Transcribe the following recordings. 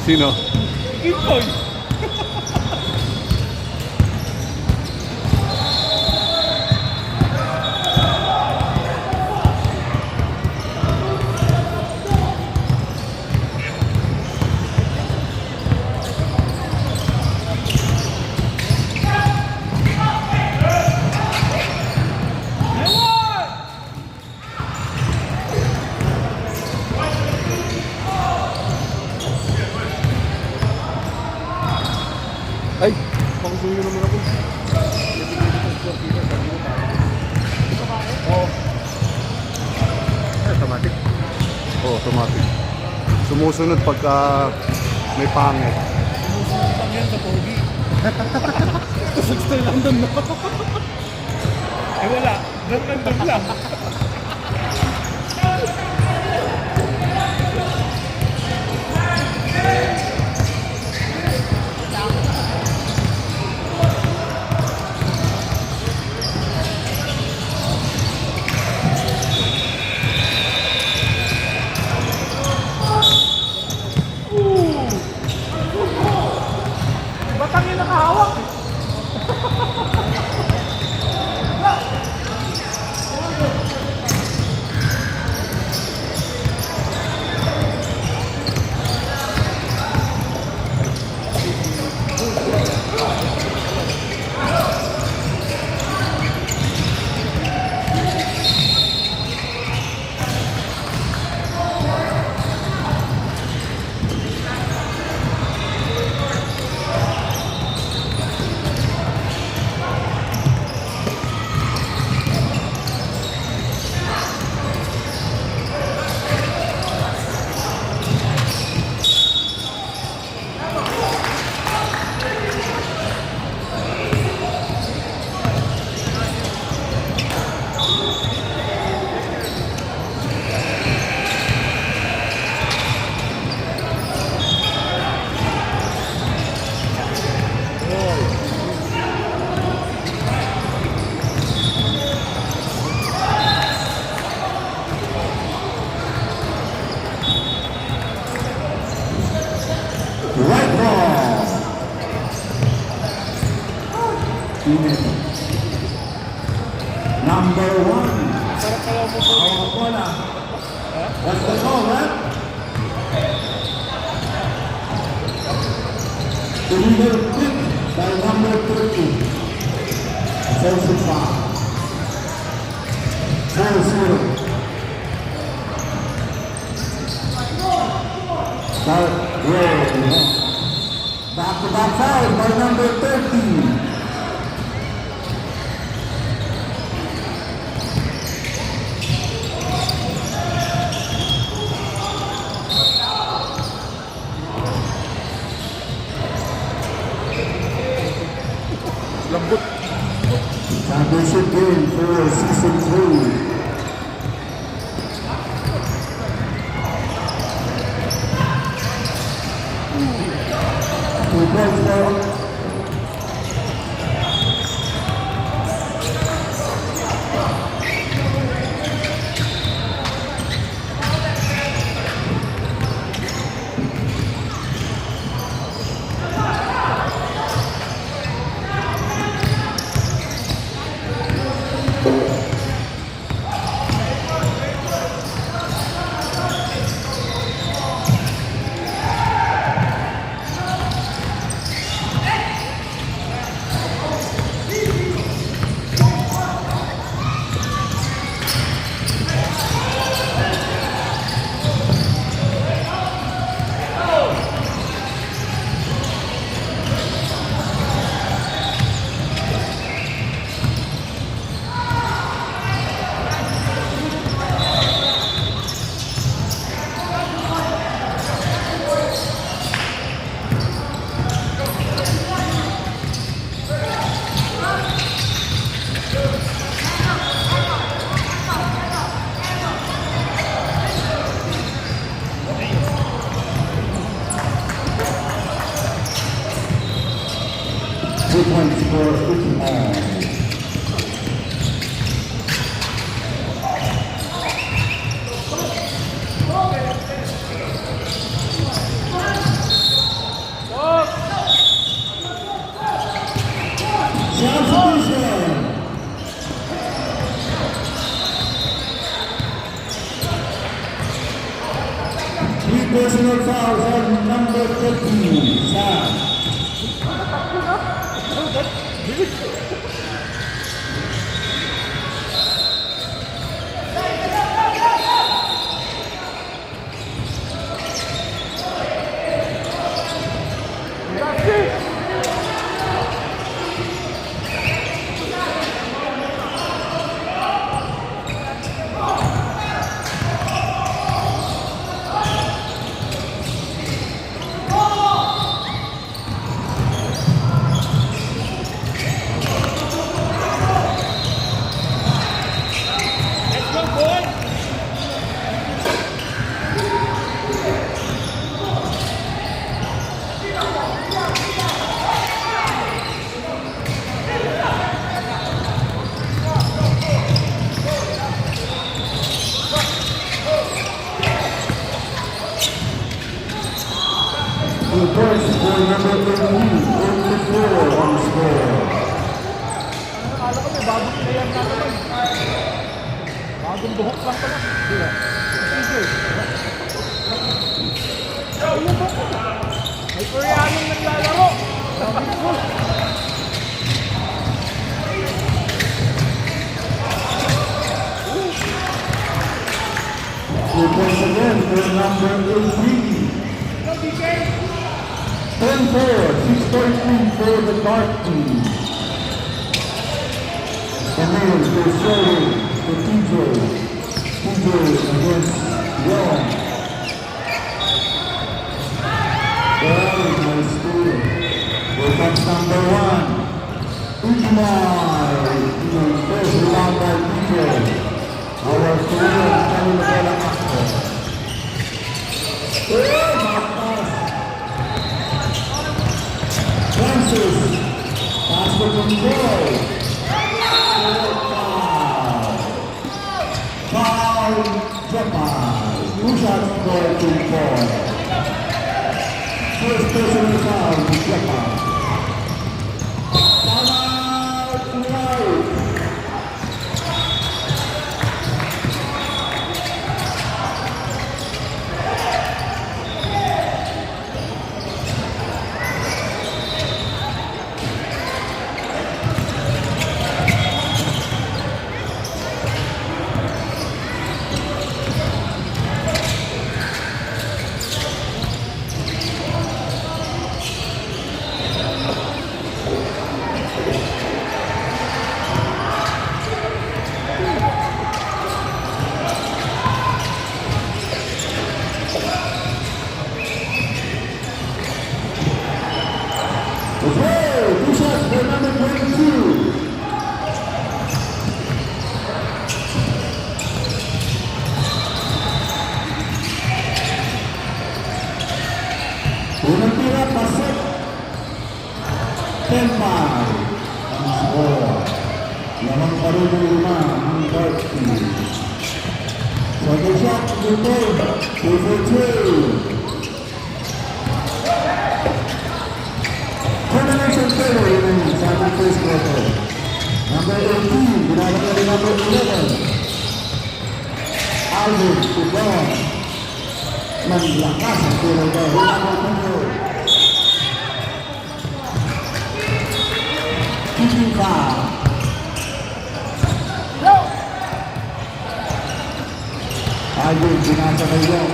Sino? Ipon. Ay, pangsuyo naman ako. Oh. Automatic. Oo, automatic. Sumusunod pagka may pangit. Sumusunod yan sa pogi. Gusto lang doon, no? Eh wala. Doon lang. Batang yung nakahawak. Right ball. Number 1. Sarap kaya mo po. Our bola. What's the call, right? Illegal quick by number 30. Offensive foul. 4-0. Back-to-back foul by number 30. Lambot. Championship game for season 3. Points for Uthman. personal fouls on number 13, Sam. Let's go, boy! The first for number 13, 84 on the score. Akala ko may bagong player na naman. Bagong buhok lang pala. Ayun ba? May Koreanong naglalaro. Sabi ko. The points again for number 18. 10-4, 6-13 for the dark team. And then they're showing to TJ. TJ against Young. Very nice steal. Here comes number 1. Ujimai. First rebound by TJ. Our Korean coming to the after. Francis, pass for control. Foul, Japan. 2 shots for 2-4. First personal foul to Japan. Timeout tonight. Okay, 2 shots for number 22. Unang tira, pasok. 10-5. Ang score. Lamang pa rin yung 5 ang dark team. Second shot, good 2 for 2. Combination failure remaining sa ating first quarter. Number 18, ginagawa rin number 11. Alvin Tubon. Manlakas ang tira daw. Number 2. Keeping foul. Alvin, binasa kay York.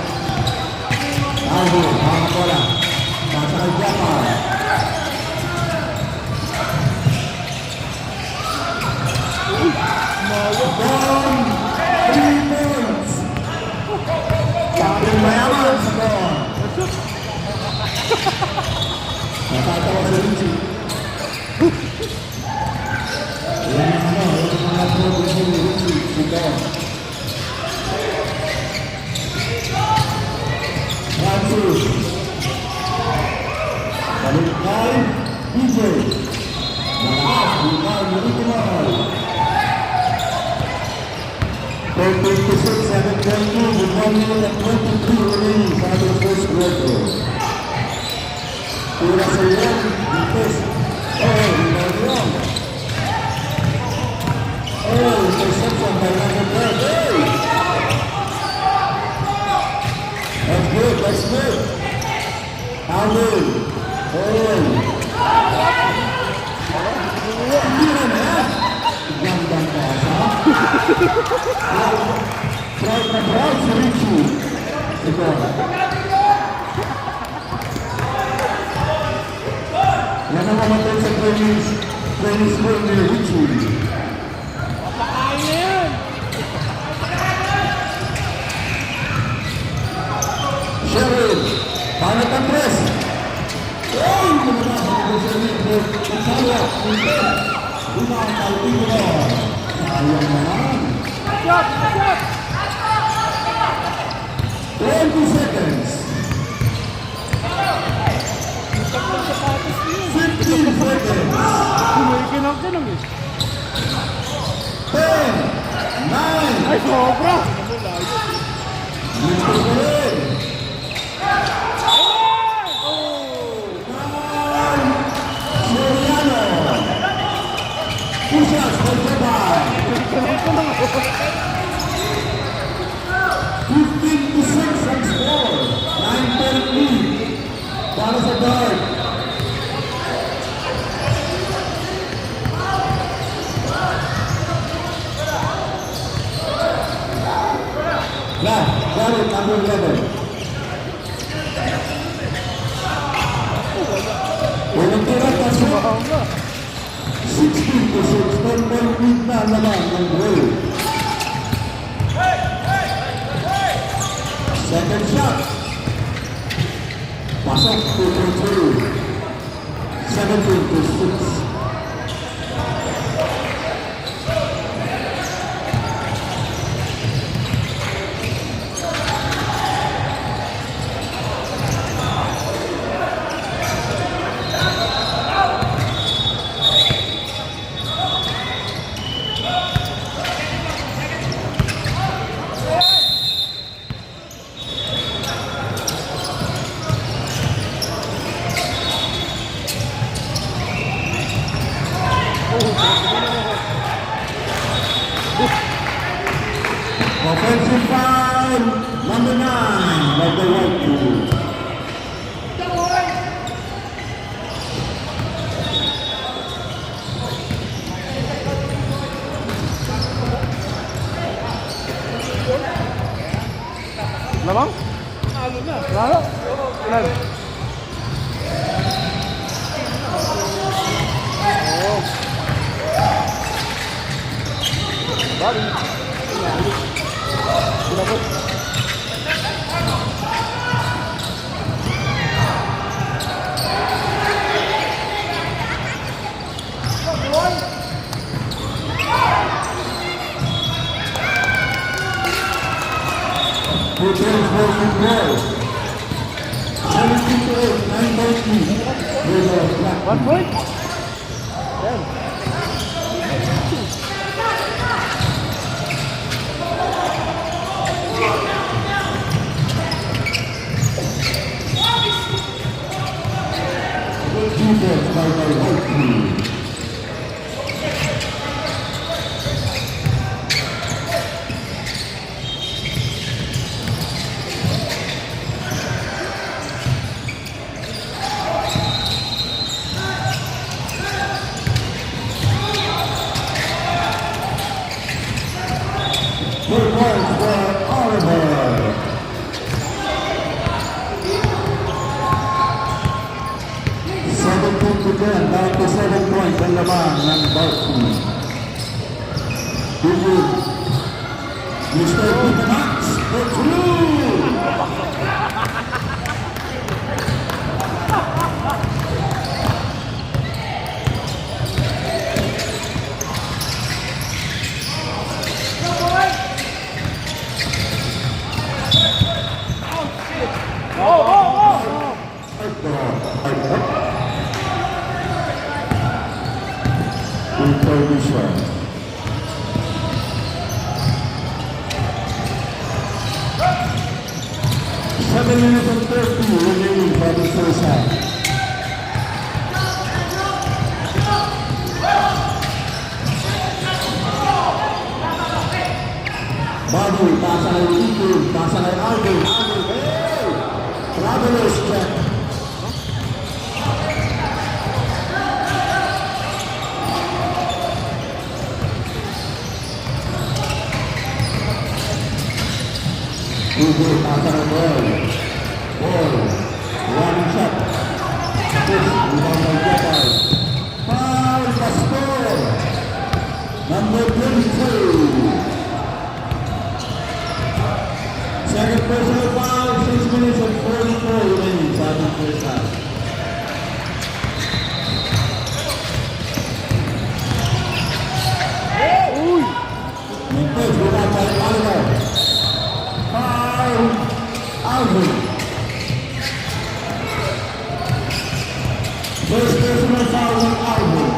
Alvin, mga bola. Nasa kay Japan. Bon, 3 points. Sabi mayaman sa Bon. Natatawa si Richie. Yan ang mga production ni Richie. Si Bon. Francis. Balik kay DJ. Malakas, bukan ni Itimal. 4:56, 7:22, with 1 minute and 22 remaining sa ating first quarter. Tira sa yan, Dipes. Mayroon. Interception by number 12. Hey! That's good, that's good. Marlon. Owen. Hindi na yan. Gandang pasa. Proud na proud si Richie. Ito. Yan ang mamatay sa training school ni Richie. Papakain na yan. Sheryl, paano ang press? Ay, lumabas ang negosyo ni Kasaya. Hindi. Bumakal dito. Sayang naman. Shot! Shot! 20 seconds. Tatlong sapatos yun. 15 seconds. May kinang eh. 10, 9, Ay, sobra! Mr. Perez. Soriano. Pusas for Jabal. 15 to 6 ang score. 9-10 lead. Para sa guard. Yeah, got it, number 11. Walang tira kasi 16 to 6. 10-point lead na naman ng goal. Second shot. Pasok 2-2. 17 to 6. Offensive foul, number 9 of the white team. Lamang? Ano na? Lalo? Ilan? Oo. Bali. Sinabot. Two teams working well. 17 to 8, 9-point lead. With a black 1 point? Yan. defense by the white team. Good points for Oliver. To 10, down to 7 points ang laban ng Barkley. Bigyan. Mr. Pitamax, for through! Intermission. 7 minutes and 30 remaining for the first half. Babu, pasa ng Ikon, pasa ng Alvin, hey! Travelers check. Tubo, pasang ang ball. Ball. One shot. Tapos, ibang mag-jabal. Foul, Pastor. Number 22. Second personal foul, 6 minutes and 44 remaining sa ating first half. Uy! Mintos, wala tayo Alvar. Foul, Alvar. First personal foul ng Alvar.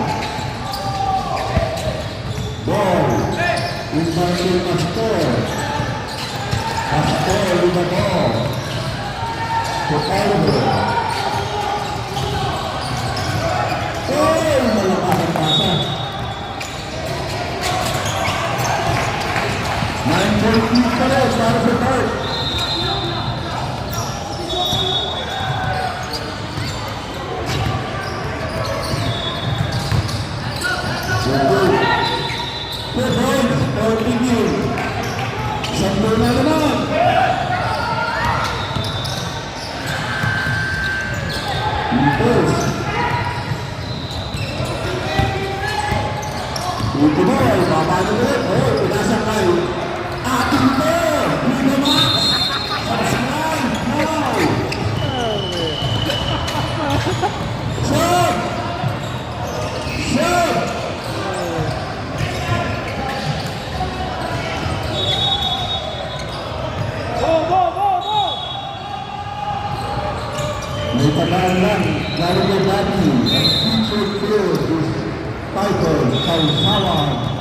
Ball. Ismael Pastor. Pastor with the ball. To Alvar. Oh, malakas ang pasa. 9.2 pa rin para sa Park. Two points for Tigil. Isang goal na naman. Mintos. Ultimo ay papaano ulit. Oh, pinasa kay ating po. Bruno Max. Subscribe now. Shot. Shot. Go, go, go, go! May tagaan lang. Lalo na dati. Ang teacher field is titled Kausawan.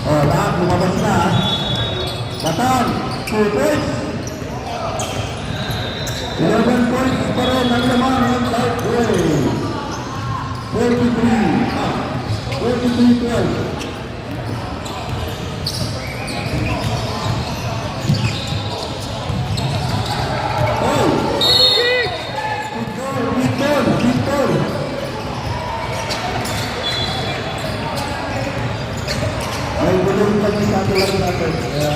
O, lahat lumabas na. Batang, 2 points. 11 points pa rin ang laman ng Dark Gray. 43-12. Oh! Victor! Ay, bulong kami sa ato lang natin. Kaya,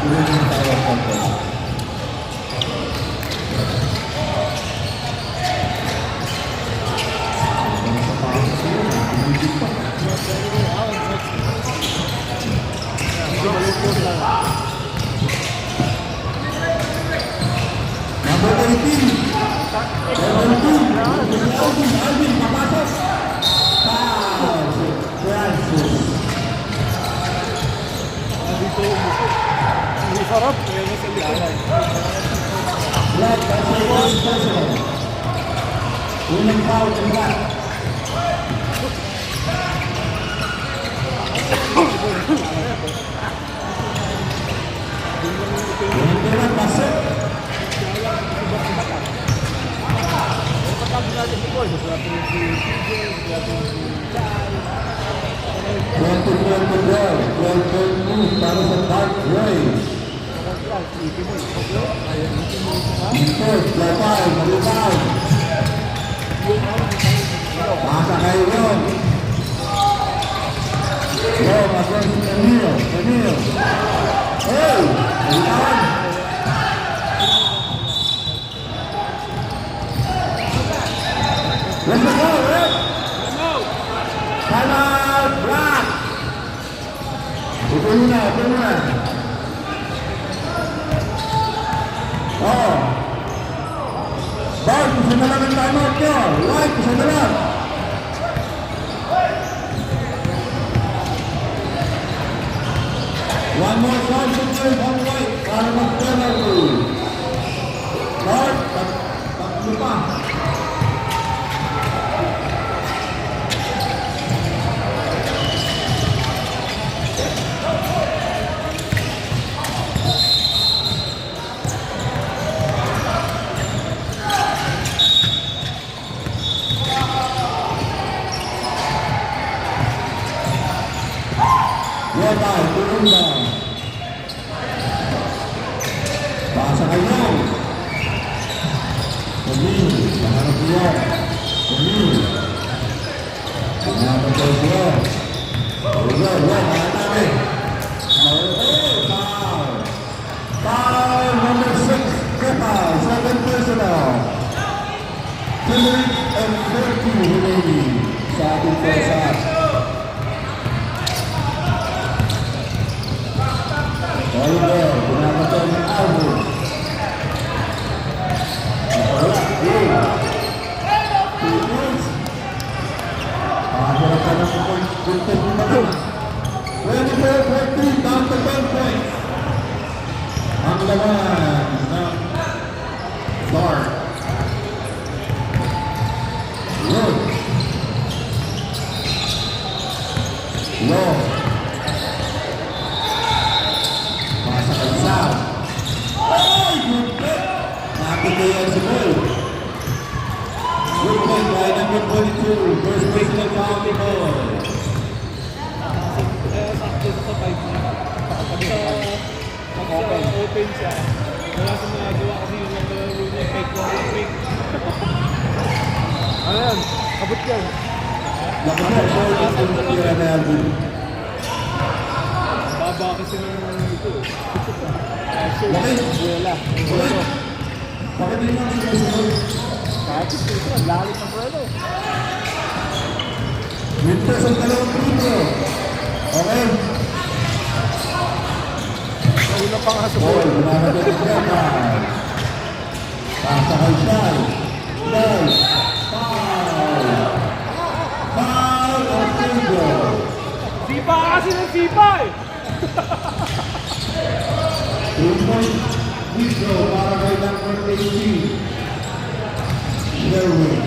bulong yung tawag natin. Number 18. Alvin, papasok. Foul. Francis. Ang sarap. Kaya nga sa likod. Black, that's the first person. Unang foul ng Black. Unang Black, pasok. Pagkabi natin si Boy. Gusto natin si CJ. Gusto natin si Chai. 12 para sa Dark Gray. Mintos, Lapay, malitaw. Pasa kay Ron. Ron, against Emil. Hey! Malitawan. Let's go, Rick! Time out, Black! Ito muna. Oh. Bart, isa na lang ang time out nyo. White, isa na lang. One more substitute on White para mag-penalty. Bart, tatlo pa. 5:30 remaining sa ating first half. Oliver, pinapatay ng Alvin. Wala, yun. 2 points. Pakaharap ka ng points. Good time naman. 24-14, down to 10 points. Ang laman ng Clark. Yun. Long. Pasa kay Sam. Ay! Good play! Nakapitayan si Paul. Good play by number 22. First personal foul ni Paul. Sakto sa 5 na. Pag open siya, wala sa magagawa kasi yung naglaro niya, fake na fake. Ano yan? Abot yan. Nakapag Paul ang tinitira na Alvin. Baba kasi ng ito. Bakit? Wala. Bakit? Bakit hindi naman sinusunod? Kahit ito, ang lalit ng brother. Mintos ang dalawang punto. Okay. Una pa nga sa Paul, ginagawa ng Gemma. Pasa kay Shai. Shai. Foul. Foul of Pedro. Sipa kasi ng sipa eh! 2-point withdraw para kay number 18. Sherwin.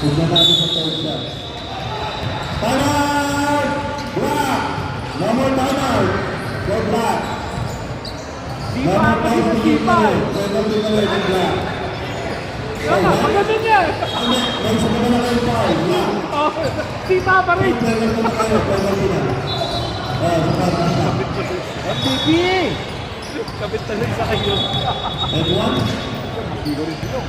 Tignan natin sa third shot. Timeout! Black! No more timeout! For Black. No Sipa more kasi time ng to give sipa eh! penalty na rin ng Black. Tama, maganda niya eh! Hindi, may isa pa na kayo foul. Black. Oh, sipa pa rin! Penalty na kayo, penalty na. Sa MVP! Kapit talaga sa kayo. F1? Hindi rin silong.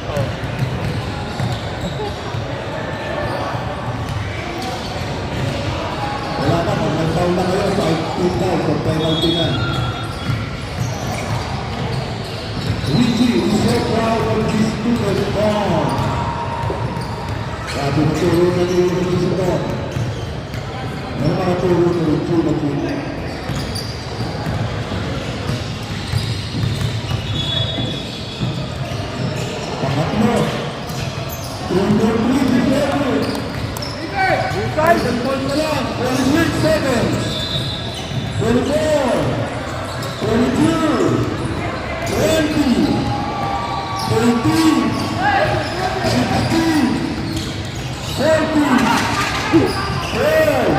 Wala na, pag nag-foul na kayo, 5-2 down, for penalty na. Richie is so proud of his student bond. Sabi na turo na niyo yung isa to. May mga turo na yung turo na pangatlo. 2-3 si Pedro. Bukay! Isang point na lang. 28 seconds. 24. 22. 20. 13. 16. 14. 12.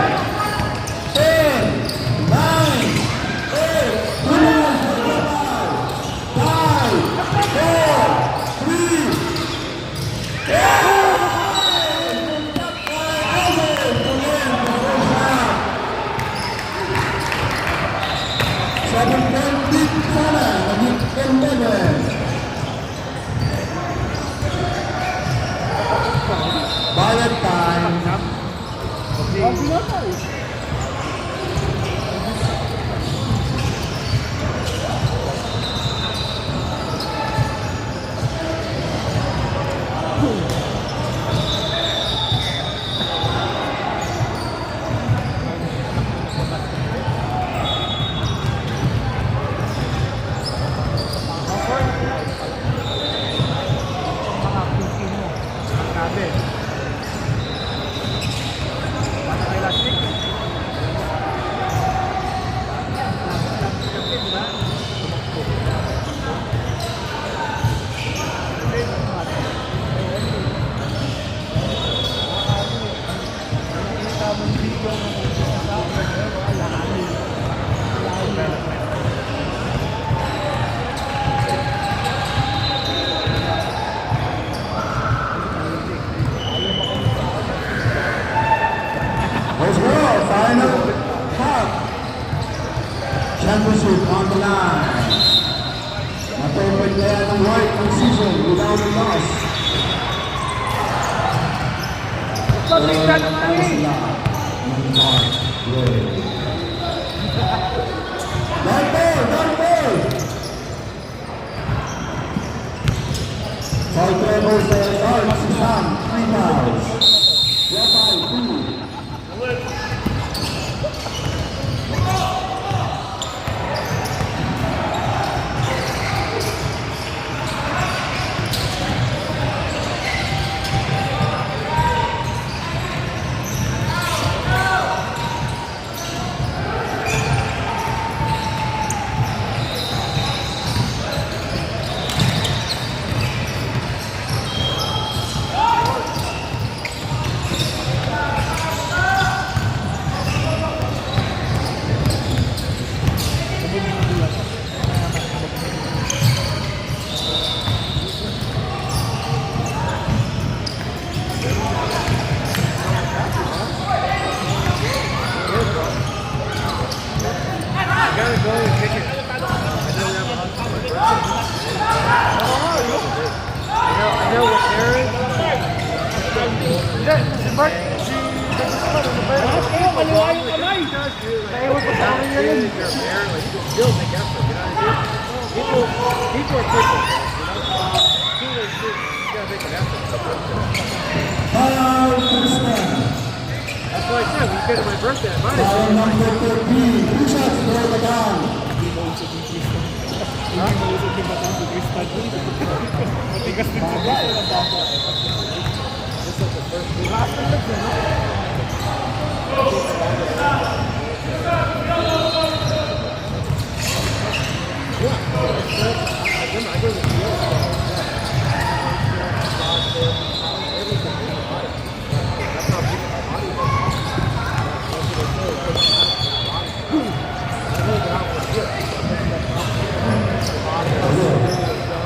10. 9. 8. 5. 4. 3. Seven point lead sana, naging 11. Ballot time. Sabi na tayo. Sabi. Bata kay last week. kaliwa yung kamay. Naiwan ko sa akin na yun. You're there, like you can still make effort, you know what I mean? People are people, you know? You gotta make an effort. Foul, first man. That's what I said, when you came to my birthday, I might have Foul number 13. 2 shots for the down. Hindi mo usok yung Krista. Hindi mo usok yung batang si Krista. Matigas din sa Krista.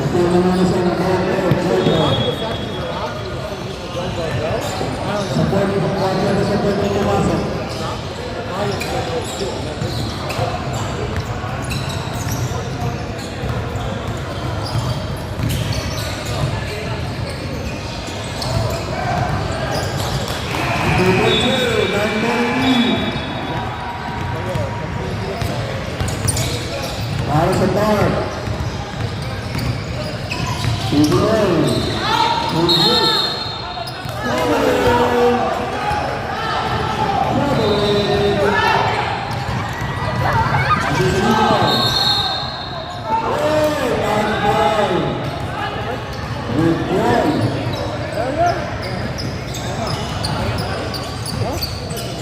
Ito naman sa sa pwede ng kwarta na sa pwede pumasok. Para sa Park. Udol. Udol.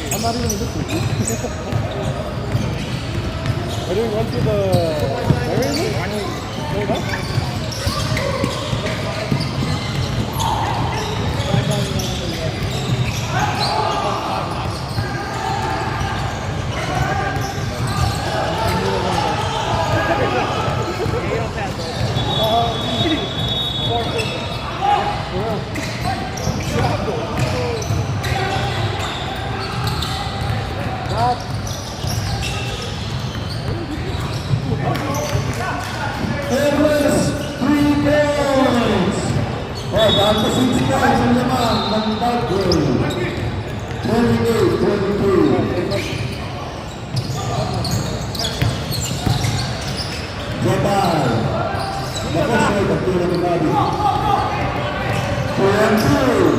I'm not even listening. Are you going to the area? Hold up. Everest, 3 points. Oh, down to 6 points ang laman ng Bagwell. 28-22. Japan. Napasay ang tira ng Bobby. 2-2.